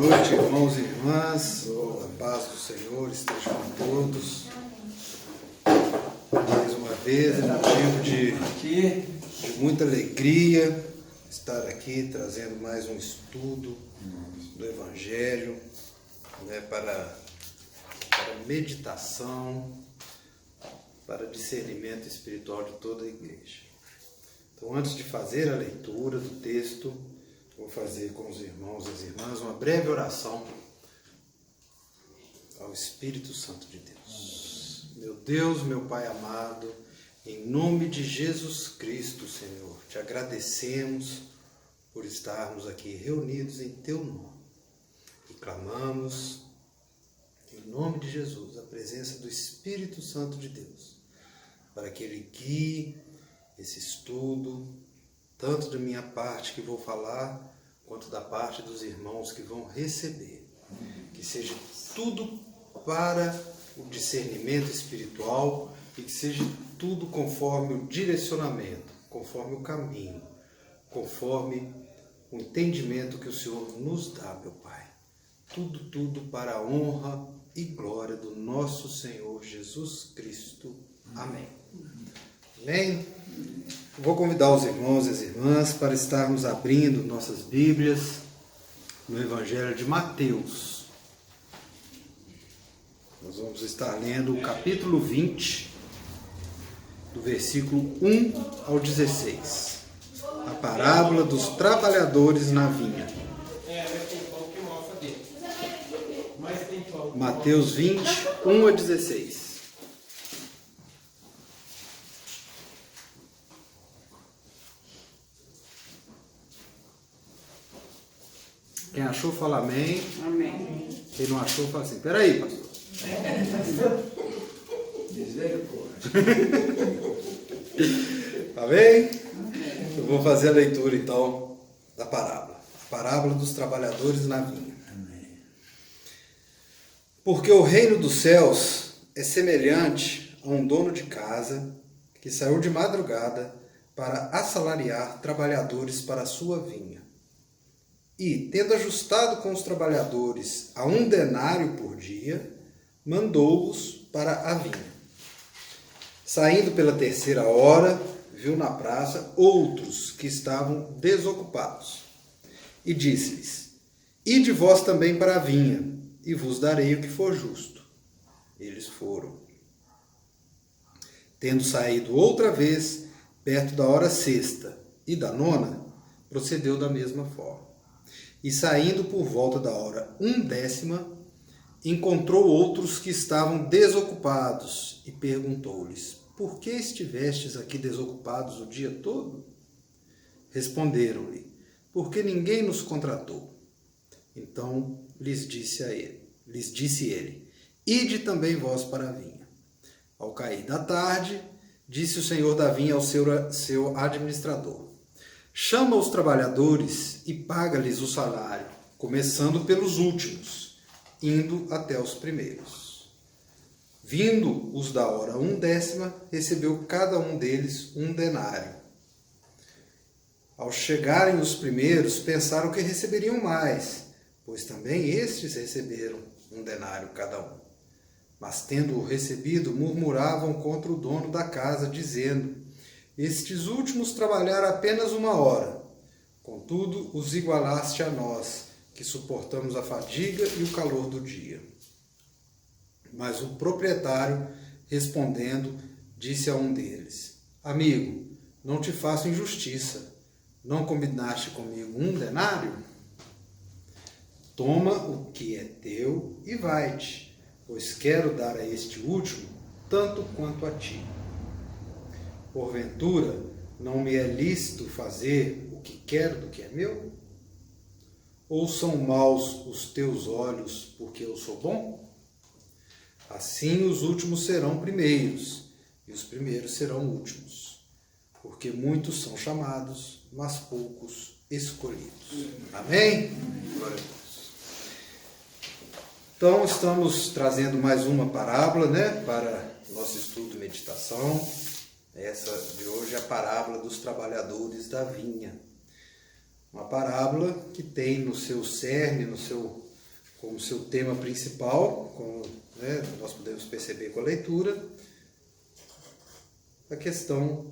noite, irmãos e irmãs. A paz do Senhor esteja com todos. Mais uma vez, é motivo de muita alegria estar aqui trazendo mais um estudo do Evangelho, né, para meditação, para discernimento espiritual de toda a igreja. Então, antes de fazer a leitura do texto, vou fazer com os irmãos e as irmãs uma breve oração ao Espírito Santo de Deus. Meu Deus, meu Pai amado, em nome de Jesus Cristo, Senhor, te agradecemos por estarmos aqui reunidos em Teu nome e clamamos, em nome de Jesus, a presença do Espírito Santo de Deus, para que Ele guie esse estudo, tanto da minha parte que vou falar, quanto da parte dos irmãos que vão receber. Que seja tudo para o discernimento espiritual e que seja tudo conforme o direcionamento, conforme o caminho, conforme o entendimento que o Senhor nos dá, meu Pai. Tudo para a honra e glória do nosso Senhor Jesus Cristo. Amém. Amém? Vou convidar os irmãos e as irmãs para estarmos abrindo nossas Bíblias no Evangelho de Mateus. Nós vamos estar lendo o capítulo 20, do versículo 1 ao 16. A parábola dos trabalhadores na vinha. Mateus 20, 1 a 16. Quem achou, fala amém. Amém. Quem não achou, fala assim, peraí, pastor. Tá bem? Eu vou fazer a leitura, então, da parábola. A parábola dos trabalhadores na vinha. Porque o reino dos céus é semelhante a um dono de casa que saiu de madrugada para assalariar trabalhadores para a sua vinha. E, tendo ajustado com os trabalhadores a 1 denário por dia, mandou-os para a vinha. Saindo pela 3ª hora, viu na praça outros que estavam desocupados. E disse-lhes: Ide vós também para a vinha, e vos darei o que for justo. Eles foram. Tendo saído outra vez, perto da hora 6ª e da 9ª, procedeu da mesma forma. E saindo por volta da hora 1/10, encontrou outros que estavam desocupados e perguntou-lhes: Por que estivestes aqui desocupados o dia todo? Responderam-lhe: Porque ninguém nos contratou. Então lhes disse ele: Ide também vós para a vinha. Ao cair da tarde, disse o senhor da vinha ao seu administrador: Chama os trabalhadores e paga-lhes o salário, começando pelos últimos, indo até os primeiros. Vindo os da hora 1/10, recebeu cada um deles 1 denário. Ao chegarem os primeiros, pensaram que receberiam mais, pois também estes receberam 1 denário cada um. Mas tendo-o recebido, murmuravam contra o dono da casa, dizendo: Estes últimos trabalharam apenas 1 hora, contudo os igualaste a nós, que suportamos a fadiga e o calor do dia. Mas o proprietário, respondendo, disse a um deles: Amigo, não te faço injustiça. Não combinaste comigo 1 denário? Toma o que é teu e vai-te, pois quero dar a este último tanto quanto a ti. Porventura, não me é lícito fazer o que quero do que é meu? Ou são maus os teus olhos porque eu sou bom? Assim os últimos serão primeiros, e os primeiros serão últimos. Porque muitos são chamados, mas poucos escolhidos. Amém? Glória a Deus. Então, estamos trazendo mais uma parábola, para nosso estudo e meditação. Essa de hoje é a parábola dos trabalhadores da vinha. Uma parábola que tem no seu cerne, no seu como seu tema principal, como nós podemos perceber com a leitura, a questão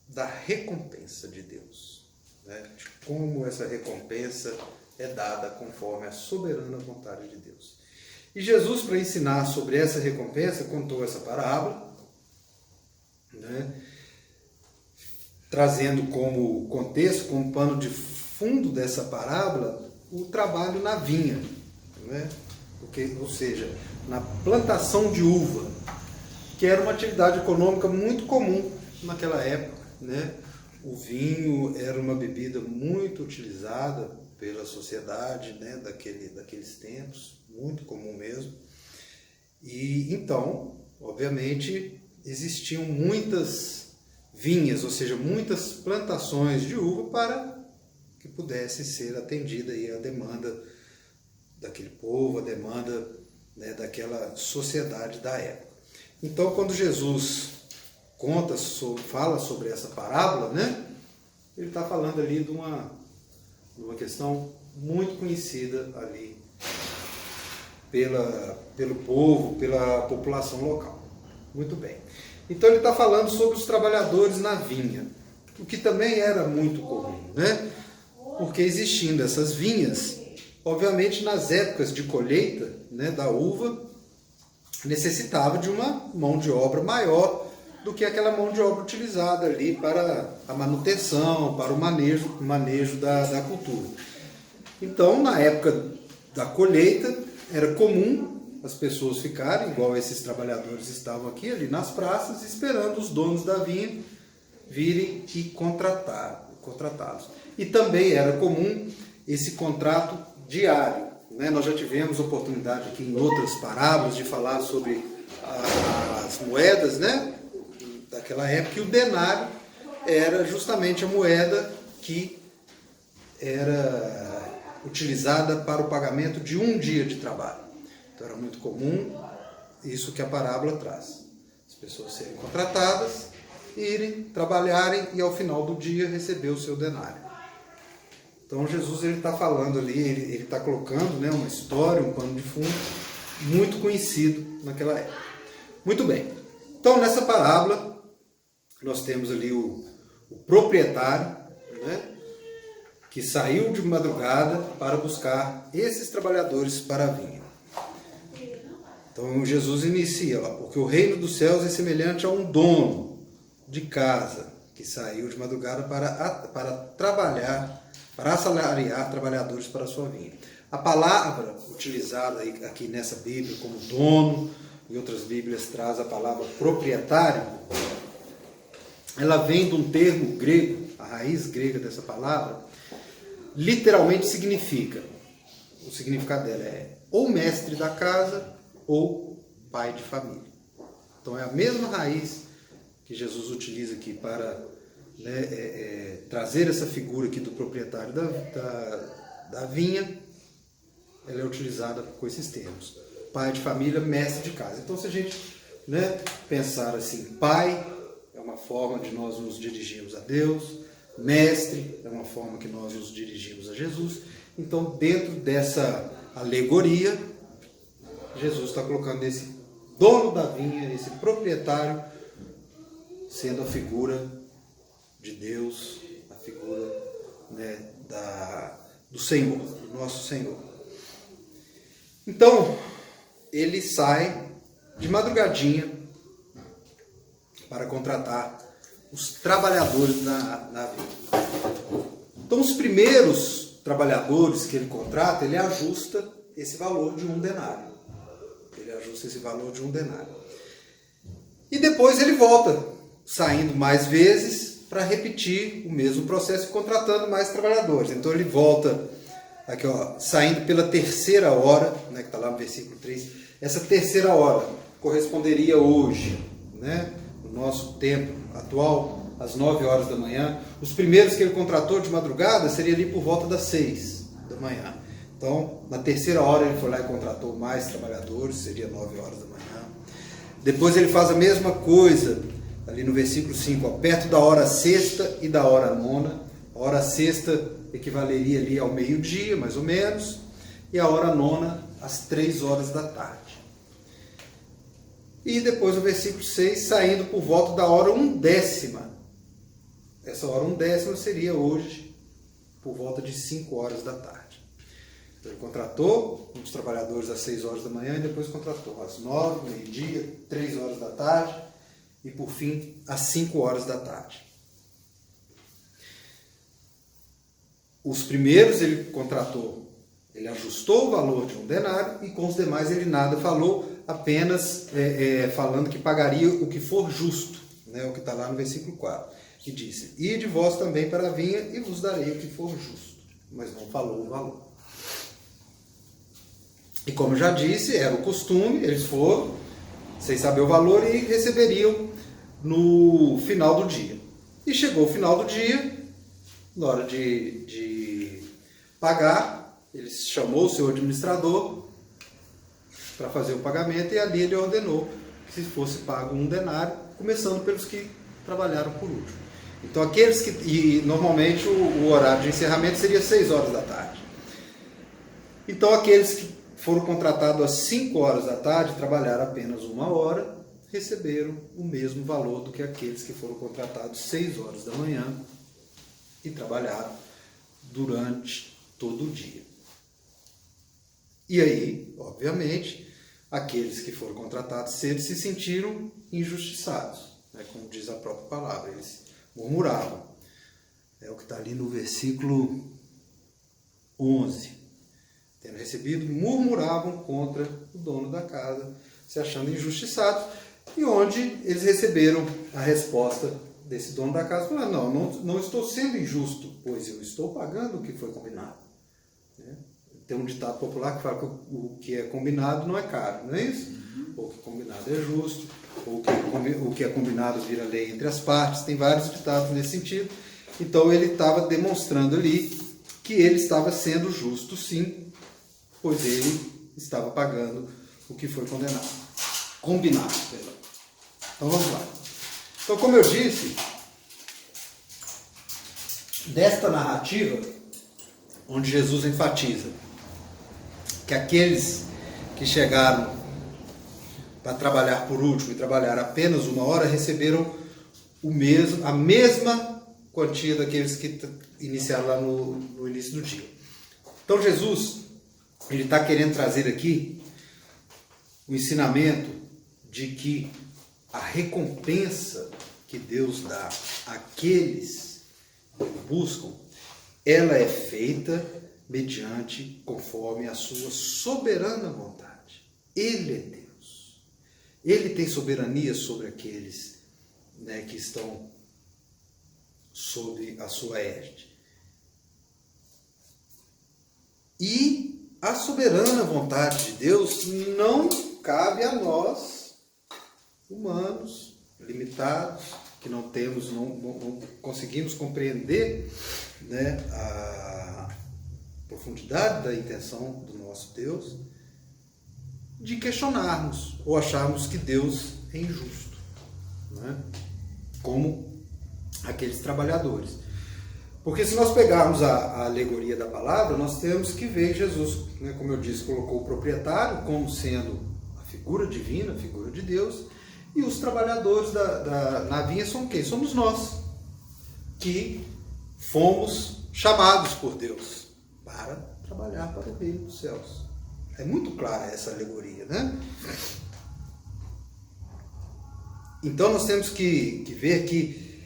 da recompensa de Deus, de como essa recompensa é dada conforme a soberana vontade de Deus. E Jesus, para ensinar sobre essa recompensa, contou essa parábola, trazendo como contexto, como pano de fundo dessa parábola, o trabalho na vinha, ou seja, na plantação de uva, que era uma atividade econômica muito comum naquela época. O vinho era uma bebida muito utilizada pela sociedade daqueles tempos, muito comum mesmo. E então, obviamente, existiam muitas vinhas, ou seja, muitas plantações de uva para que pudesse ser atendida aí a demanda daquele povo, a demanda daquela sociedade da época. Então, quando Jesus fala sobre essa parábola, ele está falando ali de uma questão muito conhecida ali pelo povo, pela população local. Muito bem. Então ele está falando sobre os trabalhadores na vinha, o que também era muito comum, porque existindo essas vinhas, obviamente nas épocas de colheita da uva, necessitava de uma mão de obra maior do que aquela mão de obra utilizada ali para a manutenção, para o manejo da cultura. Então, na época da colheita, era comum as pessoas ficarem, igual esses trabalhadores estavam aqui, ali nas praças, esperando os donos da vinha virem e contratá-los. E também era comum esse contrato diário. Nós já tivemos oportunidade aqui em outras parábolas de falar sobre as moedas, daquela época, e o denário era justamente a moeda que era utilizada para o pagamento de um dia de trabalho. Então era muito comum isso que a parábola traz. As pessoas serem contratadas, irem, trabalharem e ao final do dia receber o seu denário. Então Jesus está falando ali, ele está colocando uma história, um pano de fundo muito conhecido naquela época. Muito bem. Então nessa parábola nós temos ali o proprietário, que saiu de madrugada para buscar esses trabalhadores para a vinha. Então Jesus inicia lá, porque o reino dos céus é semelhante a um dono de casa que saiu de madrugada para trabalhar, para assalariar trabalhadores para a sua vinha. A palavra utilizada aqui nessa Bíblia como dono, em outras Bíblias traz a palavra proprietário, ela vem de um termo grego, a raiz grega dessa palavra, literalmente significa, o significado dela é ou mestre da casa ou pai de família. Então é a mesma raiz que Jesus utiliza aqui para trazer essa figura aqui do proprietário da vinha, ela é utilizada com esses termos. Pai de família, mestre de casa. Então se a gente pensar assim, pai é uma forma de nós nos dirigirmos a Deus, mestre é uma forma que nós nos dirigimos a Jesus. Então dentro dessa alegoria, Jesus está colocando esse dono da vinha, esse proprietário, sendo a figura de Deus, a figura do Senhor, do nosso Senhor. Então, ele sai de madrugadinha para contratar os trabalhadores na vinha. Então, os primeiros trabalhadores que ele contrata, ele ajusta esse valor de um denário. E depois ele volta, saindo mais vezes para repetir o mesmo processo, contratando mais trabalhadores. Então ele volta aqui, saindo pela terceira hora, que está lá no versículo 3. Essa terceira hora corresponderia hoje, no nosso tempo atual, às 9 horas da manhã. Os primeiros que ele contratou de madrugada seria ali por volta das 6 da manhã. Então, na terceira hora ele foi lá e contratou mais trabalhadores, seria 9 horas da manhã. Depois ele faz a mesma coisa, ali no versículo 5, perto da hora sexta e da hora nona. A hora sexta equivaleria ali ao meio-dia, mais ou menos. e a hora nona às 3 horas da tarde. E depois o versículo 6, saindo por volta da hora 1/10. Essa hora 1/10 seria hoje, por volta de 5 horas da tarde. Então, ele contratou os trabalhadores às 6 horas da manhã e depois contratou às 9, meio-dia, 3 horas da tarde e, por fim, às 5 horas da tarde. Os primeiros ele contratou, ele ajustou o valor de 1 denário e com os demais ele nada falou, apenas falando que pagaria o que for justo, né, o que está lá no versículo 4, que disse: ide vós também para a vinha e vos darei o que for justo, mas não falou o valor. E como eu já disse, era o costume, eles foram, sem saber o valor, e receberiam no final do dia. E chegou o final do dia, na hora de pagar, ele chamou o seu administrador para fazer o pagamento e ali ele ordenou que se fosse pago 1 denário, começando pelos que trabalharam por último. Então aqueles que... E normalmente o horário de encerramento seria 6 horas da tarde. Então aqueles que foram contratados às 5 horas da tarde, trabalharam apenas 1 hora, receberam o mesmo valor do que aqueles que foram contratados 6 horas da manhã e trabalharam durante todo o dia. E aí, obviamente, aqueles que foram contratados cedo se sentiram injustiçados, né, como diz a própria palavra, eles murmuravam. É o que está ali no versículo 11. Tendo recebido, murmuravam contra o dono da casa, se achando injustiçados, e onde eles receberam a resposta desse dono da casa, falando: não estou sendo injusto, pois eu estou pagando o que foi combinado. Tem um ditado popular que fala que o que é combinado não é caro, não é isso? Ou que combinado é justo, ou o que é combinado vira lei entre as partes, tem vários ditados nesse sentido. Então ele estava demonstrando ali que ele estava sendo justo sim, pois ele estava pagando o que foi combinado. Então vamos lá. Então, como eu disse, desta narrativa, onde Jesus enfatiza que aqueles que chegaram para trabalhar por último e trabalhar apenas 1 hora receberam a mesma quantia daqueles que iniciaram lá no início do dia. Então Jesus, ele está querendo trazer aqui o ensinamento de que a recompensa que Deus dá àqueles que buscam, ela é feita mediante, conforme a sua soberana vontade. Ele é Deus. Ele tem soberania sobre aqueles, né, que estão sob a sua égide. E a soberana vontade de Deus não cabe a nós, humanos, limitados, que não temos, não conseguimos compreender, né, a profundidade da intenção do nosso Deus, de questionarmos ou acharmos que Deus é injusto, né? Como aqueles trabalhadores. Porque se nós pegarmos a alegoria da palavra, nós temos que ver Jesus, né, como eu disse, colocou o proprietário como sendo a figura divina, a figura de Deus, e os trabalhadores na vinha são quem? Somos nós, que fomos chamados por Deus para trabalhar para o reino dos céus. É muito clara essa alegoria, né? Então nós temos que ver que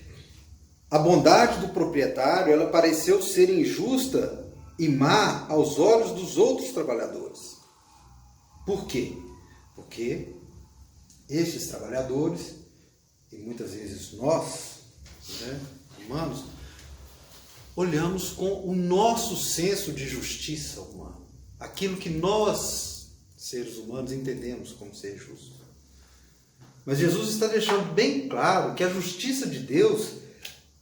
a bondade do proprietário, ela pareceu ser injusta e má aos olhos dos outros trabalhadores. Por quê? Porque estes trabalhadores, e muitas vezes nós, né, humanos, olhamos com o nosso senso de justiça humana, aquilo que nós, seres humanos, entendemos como ser justo. Mas Jesus está deixando bem claro que a justiça de Deus,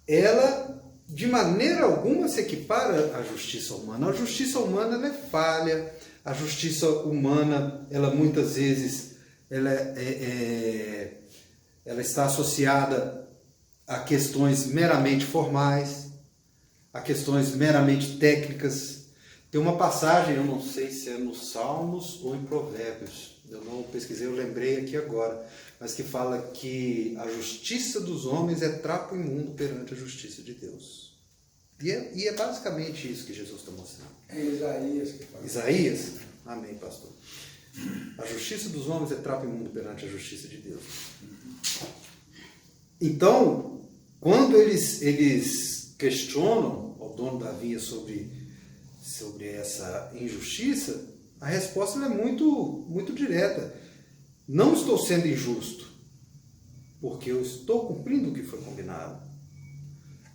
ela de maneira alguma se equipara à justiça humana. A justiça humana, ela é falha, a justiça humana, ela muitas vezes ela está associada a questões meramente formais, a questões meramente técnicas. Tem uma passagem, eu não sei se é nos Salmos ou em Provérbios, eu não pesquisei, eu lembrei aqui agora, mas que fala que a justiça dos homens é trapo imundo perante a justiça de Deus. E é basicamente isso que Jesus está mostrando. É Isaías que fala. Isaías? Amém, pastor. A justiça dos homens é trapo imundo perante a justiça de Deus. Então, quando eles questionam ao dono da vinha sobre essa injustiça, a resposta é muito, muito direta. Não estou sendo injusto, porque eu estou cumprindo o que foi combinado.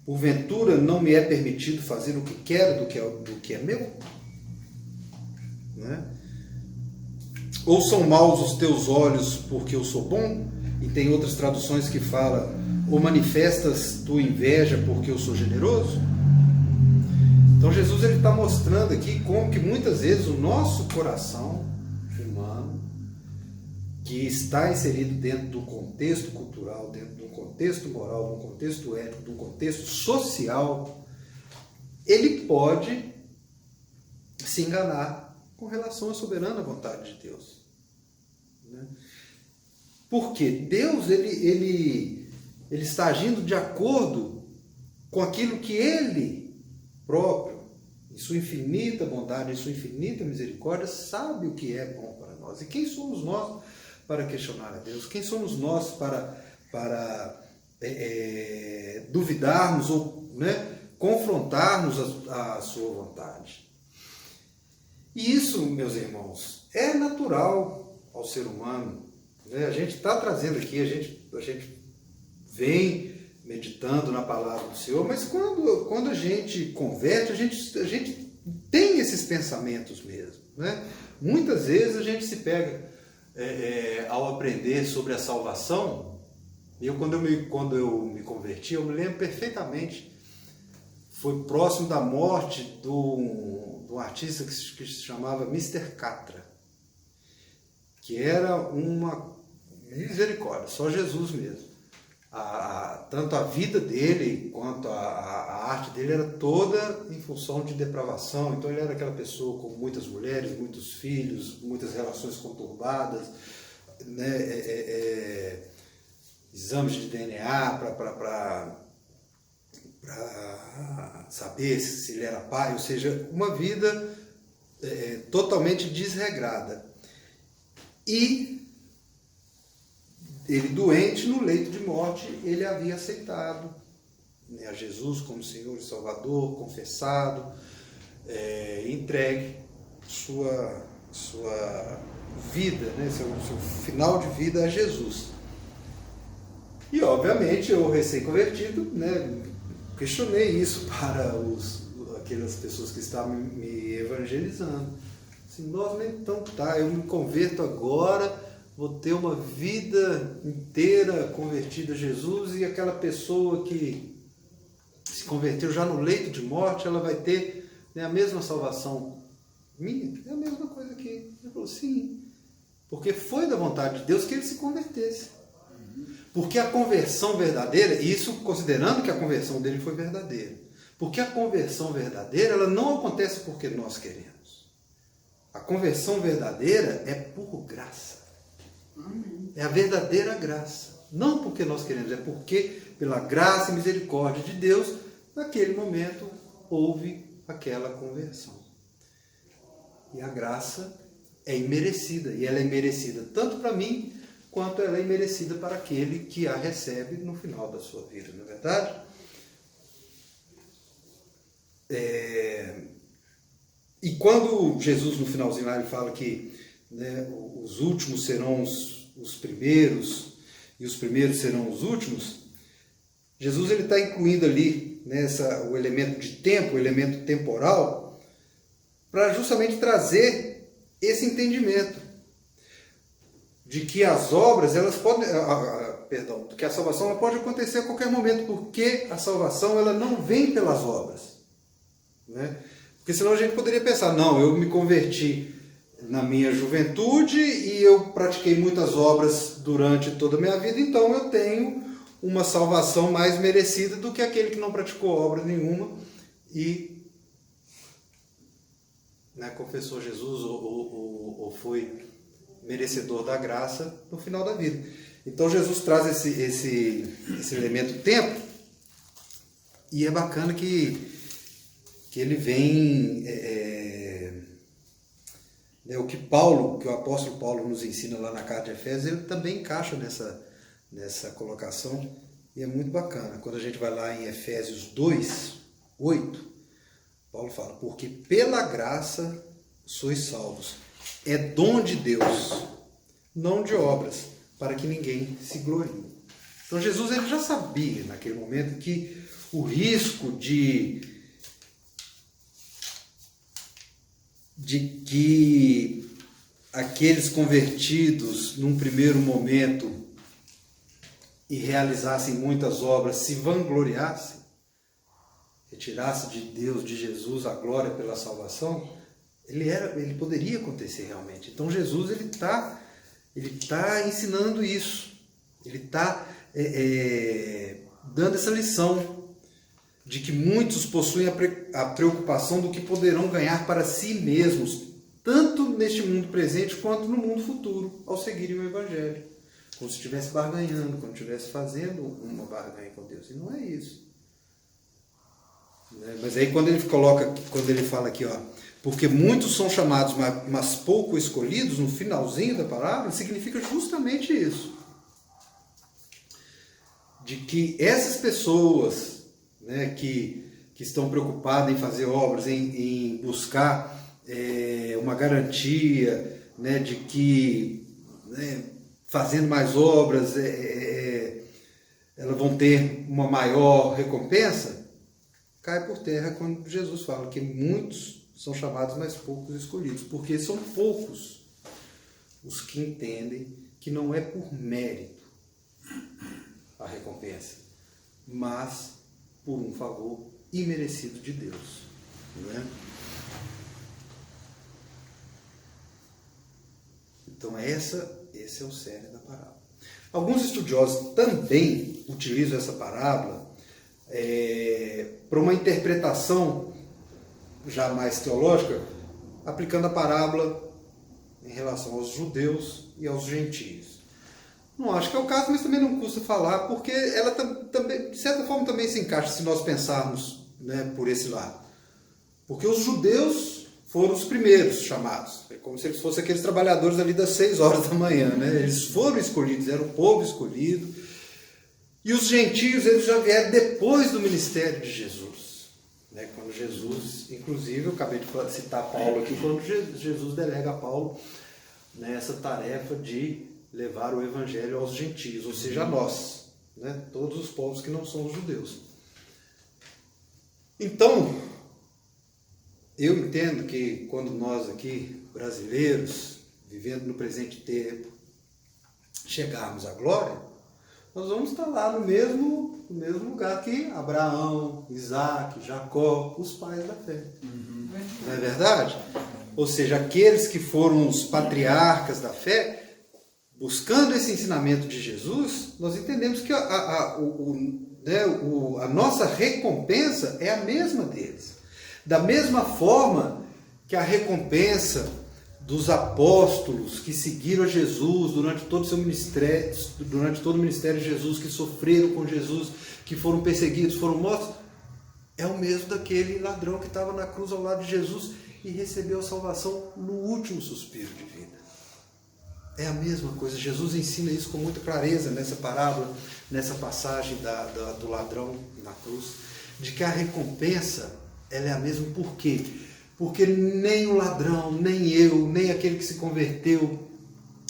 Porventura não me é permitido fazer o que quero do que é meu? Né? Ou são maus os teus olhos porque eu sou bom? E tem outras traduções que falam, ou manifestas tua inveja porque eu sou generoso? Então Jesus está mostrando aqui como que muitas vezes o nosso coração humano, que está inserido dentro de um contexto cultural, dentro de um contexto moral, de um contexto ético, de um contexto social, ele pode se enganar com relação à soberana vontade de Deus. Né? Porque Deus ele está agindo de acordo com aquilo que Ele próprio, em sua infinita bondade, em sua infinita misericórdia, sabe o que é bom para nós. E quem somos nós para questionar a Deus? Quem somos nós para duvidarmos ou, né, confrontarmos a sua vontade? E isso, meus irmãos, é natural ao ser humano. Né? A gente está trazendo aqui, a gente vem meditando na palavra do Senhor, mas quando a gente converte, a gente tem esses pensamentos mesmo. Né? Muitas vezes a gente se pega ao aprender sobre a salvação. E quando eu me converti, eu me lembro perfeitamente, foi próximo da morte de um artista que se chamava Mr. Catra, que era uma misericórdia, só Jesus mesmo. Tanto a vida dele quanto a arte dele era toda em função de depravação. Então ele era aquela pessoa com muitas mulheres, muitos filhos, muitas relações conturbadas, né? Exames de DNA para saber se ele era pai, ou seja, uma vida totalmente desregrada. E ele doente, no leito de morte, ele havia aceitado, né, a Jesus como Senhor e Salvador, confessado, entregue sua vida, né, seu final de vida a Jesus. E, obviamente, eu recém-convertido, né, questionei isso para aquelas pessoas que estavam me evangelizando. Assim, nossa, então tá, eu me converto agora, vou ter uma vida inteira convertida a Jesus, e aquela pessoa que se converteu já no leito de morte, ela vai ter, né, a mesma salvação minha? É a mesma coisa aqui. Ele falou, sim, porque foi da vontade de Deus que ele se convertesse. Porque a conversão verdadeira, isso considerando que a conversão dele foi verdadeira, porque a conversão verdadeira, ela não acontece porque nós queremos. A conversão verdadeira é por graça. É a verdadeira graça. Não porque nós queremos, é porque, pela graça e misericórdia de Deus, naquele momento houve aquela conversão. E a graça é imerecida. E ela é imerecida tanto para mim, quanto ela é imerecida para aquele que a recebe no final da sua vida, não é verdade? E quando Jesus, no finalzinho lá, ele fala que, né, os últimos serão os primeiros e os primeiros serão os últimos, Jesus está incluindo ali, né, o elemento de tempo, o elemento temporal, para justamente trazer esse entendimento de que as obras, elas podem, que a salvação ela pode acontecer a qualquer momento, porque a salvação ela não vem pelas obras, né? Porque senão a gente poderia pensar, não, eu me converti na minha juventude e eu pratiquei muitas obras durante toda a minha vida, então eu tenho uma salvação mais merecida do que aquele que não praticou obra nenhuma e né, confessou Jesus ou foi merecedor da graça no final da vida. Então Jesus traz esse elemento tempo, e é bacana que ele vem... o que o apóstolo Paulo nos ensina lá na carta de Efésios, ele também encaixa nessa colocação, e é muito bacana. Quando a gente vai lá em Efésios 2:8, Paulo fala: porque pela graça sois salvos, é dom de Deus, não de obras, para que ninguém se glorie. Então Jesus ele já sabia naquele momento que o risco de que aqueles convertidos num primeiro momento e realizassem muitas obras se vangloriassem, retirasse de Deus, de Jesus, a glória pela salvação, ele poderia acontecer realmente. Então Jesus ele tá ensinando isso, ele está dando essa lição de que muitos possuem a preocupação do que poderão ganhar para si mesmos, tanto neste mundo presente quanto no mundo futuro, ao seguirem o Evangelho. Como se estivesse barganhando, como se estivesse fazendo uma barganha com Deus. E não é isso. Mas aí quando ele fala aqui, porque muitos são chamados, mas pouco escolhidos, no finalzinho da palavra, significa justamente isso. De que essas pessoas, né, que estão preocupadas em fazer obras, em buscar uma garantia, né, de que, né, fazendo mais obras elas vão ter uma maior recompensa, cai por terra quando Jesus fala que muitos são chamados, mas poucos escolhidos, porque são poucos os que entendem que não é por mérito a recompensa, mas por um favor imerecido de Deus. Né? Então esse é o cerne da parábola. Alguns estudiosos também utilizam essa parábola para uma interpretação já mais teológica, aplicando a parábola em relação aos judeus e aos gentios. Não acho que é o caso, mas também não custa falar, porque ela também, de certa forma, também se encaixa se nós pensarmos, né, por esse lado. Porque os judeus foram os primeiros chamados. É como se eles fossem aqueles trabalhadores ali das 6 horas da manhã. Né? Eles foram escolhidos, eram o povo escolhido. E os gentios, eles já vieram depois do ministério de Jesus. Né? Quando Jesus, inclusive, eu acabei de citar Paulo aqui, quando Jesus delega a Paulo, né, essa tarefa de levar o evangelho aos gentios, ou seja, a nós, né? Todos os povos que não são os judeus. Então, eu entendo que quando nós aqui, brasileiros, vivendo no presente tempo, chegarmos à glória, nós vamos estar lá no mesmo lugar que Abraão, Isaac, Jacó, os pais da fé. Não é verdade? Ou seja, aqueles que foram os patriarcas da fé, buscando esse ensinamento de Jesus, nós entendemos que a nossa recompensa é a mesma deles. Da mesma forma que a recompensa dos apóstolos que seguiram a Jesus durante todo o seu ministério, durante todo o ministério de Jesus, que sofreram com Jesus, que foram perseguidos, foram mortos, é o mesmo daquele ladrão que estava na cruz ao lado de Jesus e recebeu a salvação no último suspiro de vida. É a mesma coisa. Jesus ensina isso com muita clareza nessa parábola, nessa passagem do ladrão na cruz, de que a recompensa ela é a mesma. Por quê? Porque nem o ladrão, nem eu, nem aquele que se converteu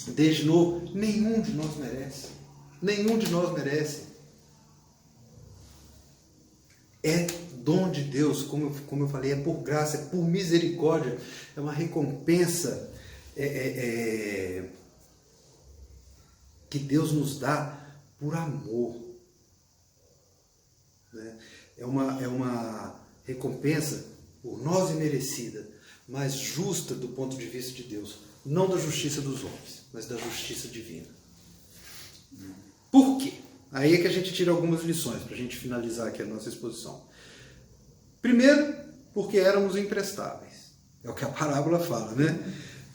desde novo, nenhum de nós merece. Nenhum de nós merece. É dom de Deus, como eu falei, é por graça, é por misericórdia, é uma recompensa que Deus nos dá por amor. Né? É uma recompensa por nós imerecida, mas justa do ponto de vista de Deus, não da justiça dos homens, mas da justiça divina. Por quê? Aí é que a gente tira algumas lições para a gente finalizar aqui a nossa exposição. Primeiro, porque éramos imprestáveis. É o que a parábola fala, né?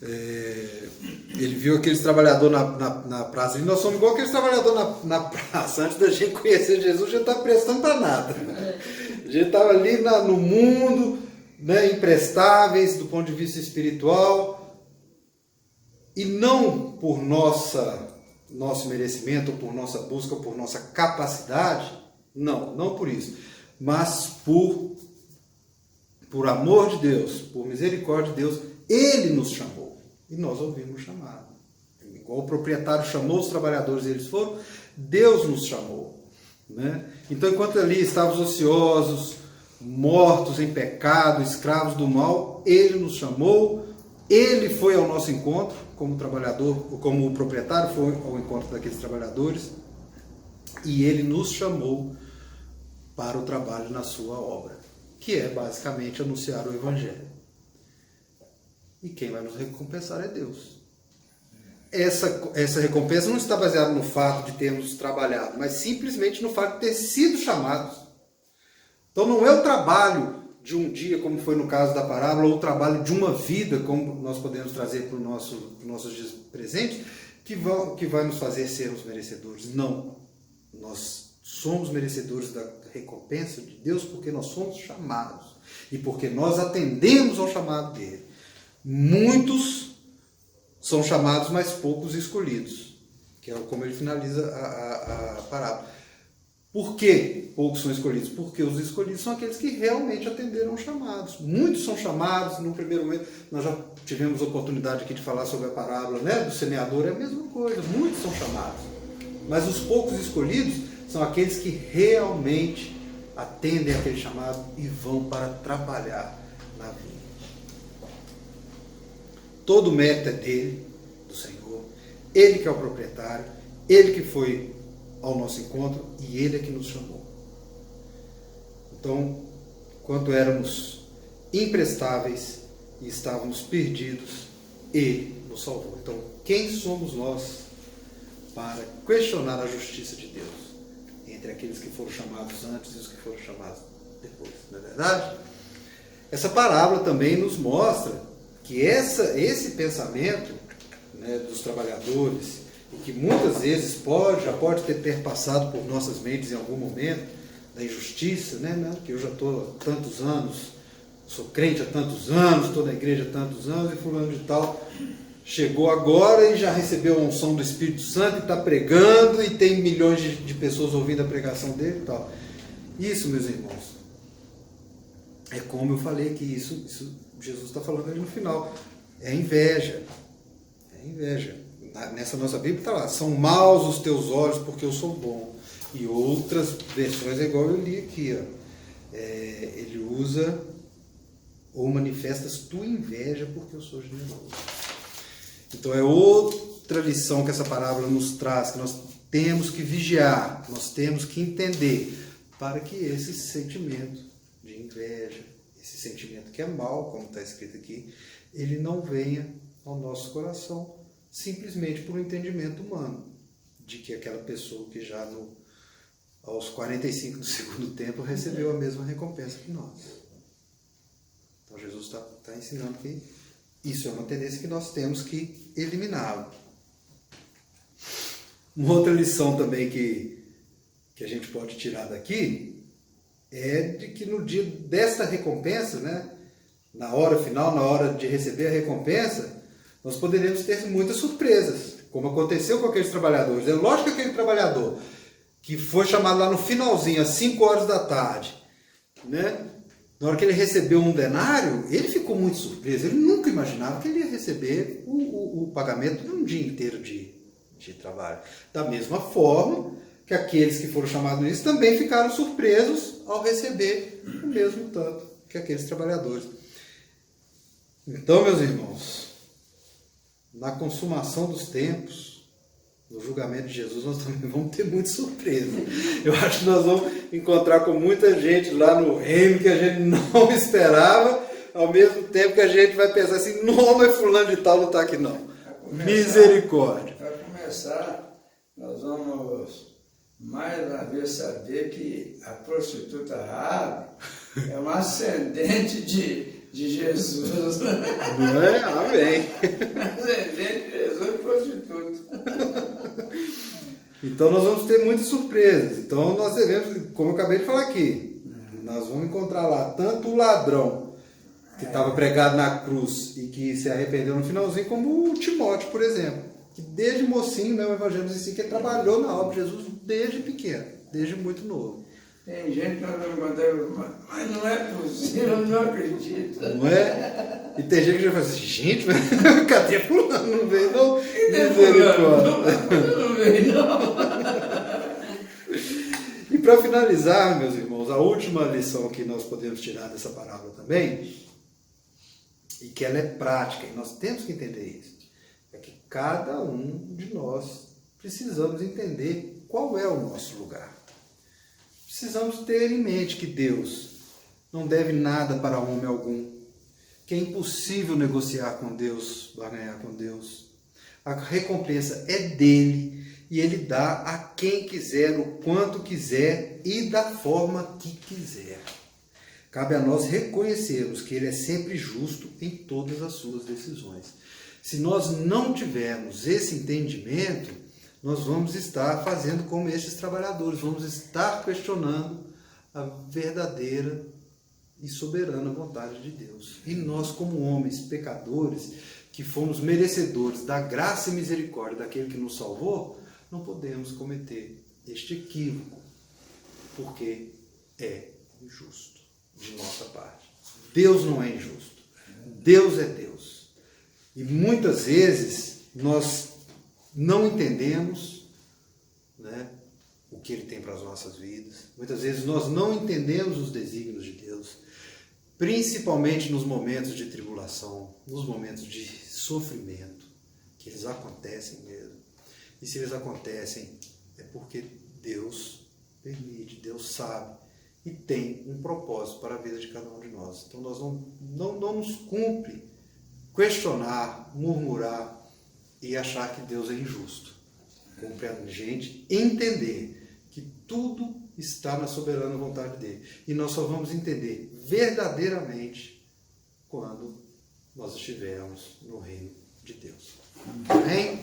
Ele viu aqueles trabalhadores na praça, e nós somos igual aqueles trabalhadores na praça. Antes da gente conhecer Jesus, a gente não estava prestando para nada. A gente estava ali no mundo, né, imprestáveis do ponto de vista espiritual, e não por nosso merecimento, ou por nossa busca, ou por nossa capacidade, não por isso, mas por amor de Deus, por misericórdia de Deus, Ele nos chamou. E nós ouvimos o chamado. Igual o proprietário chamou os trabalhadores e eles foram, Deus nos chamou. Né? Então, enquanto ali estávamos ociosos, mortos em pecado, escravos do mal, Ele nos chamou, Ele foi ao nosso encontro, como trabalhador, como o proprietário foi ao encontro daqueles trabalhadores, e Ele nos chamou para o trabalho na sua obra, que é basicamente anunciar o Evangelho. E quem vai nos recompensar é Deus. Essa recompensa não está baseada no fato de termos trabalhado, mas simplesmente no fato de ter sido chamados. Então não é o trabalho de um dia, como foi no caso da parábola, ou o trabalho de uma vida, como nós podemos trazer para os nossos dias presentes, que vai nos fazer sermos merecedores. Não. Nós somos merecedores da recompensa de Deus porque nós somos chamados e porque nós atendemos ao chamado dele. Muitos são chamados, mas poucos escolhidos, que é como ele finaliza a parábola. Por que poucos são escolhidos? Porque os escolhidos são aqueles que realmente atenderam aos chamados. Muitos são chamados, no primeiro momento, nós já tivemos oportunidade aqui de falar sobre a parábola, né, do semeador, é a mesma coisa, muitos são chamados. Mas os poucos escolhidos são aqueles que realmente atendem aquele chamado e vão para trabalhar na vida. Todo o mérito é dele, do Senhor, ele que é o proprietário, ele que foi ao nosso encontro e ele é que nos chamou. Então, quando éramos imprestáveis e estávamos perdidos, ele nos salvou. Então, quem somos nós para questionar a justiça de Deus entre aqueles que foram chamados antes e os que foram chamados depois? Não é verdade? Essa parábola também nos mostra que esse pensamento, né, dos trabalhadores, e que muitas vezes já pode ter passado por nossas mentes em algum momento, da injustiça, né, que eu já estou há tantos anos, sou crente há tantos anos, estou na igreja há tantos anos, e fulano de tal chegou agora e já recebeu a unção do Espírito Santo e está pregando e tem milhões de pessoas ouvindo a pregação dele e tal. Isso, meus irmãos, é como eu falei que isso Jesus está falando ali no final. É inveja. É inveja. Nessa nossa Bíblia está lá, são maus os teus olhos porque eu sou bom. E outras versões é igual eu li aqui. Ó. Ele usa ou manifestas tua inveja porque eu sou generoso. Então é outra lição que essa parábola nos traz, que nós temos que vigiar, nós temos que entender, para que esse sentimento de inveja, esse sentimento que é mau, como está escrito aqui, ele não venha ao nosso coração simplesmente por um entendimento humano, de que aquela pessoa que já aos 45 do segundo tempo recebeu a mesma recompensa que nós. Então Jesus está ensinando que isso é uma tendência que nós temos que eliminar. Uma outra lição também que a gente pode tirar daqui é de que no dia desta recompensa, né, na hora final, na hora de receber a recompensa, nós poderemos ter muitas surpresas, como aconteceu com aqueles trabalhadores. É lógico que aquele trabalhador que foi chamado lá no finalzinho, às 5 horas da tarde, né, na hora que ele recebeu um denário, ele ficou muito surpreso. Ele nunca imaginava que ele ia receber o pagamento de um dia inteiro de trabalho. Da mesma forma que aqueles que foram chamados nisso também ficaram surpresos ao receber o mesmo tanto que aqueles trabalhadores. Então, meus irmãos, na consumação dos tempos, no julgamento de Jesus, nós também vamos ter muita surpresa. Eu acho que nós vamos encontrar com muita gente lá no reino que a gente não esperava, ao mesmo tempo que a gente vai pensar assim, não, mas fulano de tal não está aqui não. Misericórdia. Para começar, nós vamos mais uma vez saber que a prostituta Raabe é uma ascendente de de Jesus. Não é? Amém. Presente de Jesus e prostituta. Então nós vamos ter muitas surpresas. Então nós devemos, como eu acabei de falar aqui, nós vamos encontrar lá tanto o ladrão que estava pregado na cruz e que se arrependeu no finalzinho, como o Timóteo, por exemplo, que desde mocinho, né, o Evangelho diz assim, que ele trabalhou na obra de Jesus desde pequeno, desde muito novo. Tem gente que nós vamos encontrar, mas não é possível, eu não acredito. Não é? E tem gente que já fala assim, gente, mas cadê fulano? Não veio não? Não veio não. E para finalizar, meus irmãos, a última lição que nós podemos tirar dessa parábola também, e que ela é prática, e nós temos que entender isso, é que cada um de nós precisamos entender qual é o nosso lugar. Precisamos ter em mente que Deus não deve nada para homem algum, que é impossível negociar com Deus, barganhar com Deus. A recompensa é dele e ele dá a quem quiser, o quanto quiser e da forma que quiser. Cabe a nós reconhecermos que ele é sempre justo em todas as suas decisões. Se nós não tivermos esse entendimento, nós vamos estar fazendo como esses trabalhadores, vamos estar questionando a verdadeira e soberana vontade de Deus. E nós, como homens pecadores, que fomos merecedores da graça e misericórdia daquele que nos salvou, não podemos cometer este equívoco, porque é injusto de nossa parte. Deus não é injusto. Deus é Deus. E muitas vezes nós não entendemos, né, o que Ele tem para as nossas vidas. Muitas vezes nós não entendemos os desígnios de Deus, principalmente nos momentos de tribulação, nos momentos de sofrimento, que eles acontecem mesmo. E se eles acontecem, é porque Deus permite, Deus sabe e tem um propósito para a vida de cada um de nós. Então nós não nos cumpre questionar, murmurar e achar que Deus é injusto. Cumpre a gente entender que tudo está na soberana vontade dele. E nós só vamos entender verdadeiramente quando nós estivermos no reino de Deus. Amém?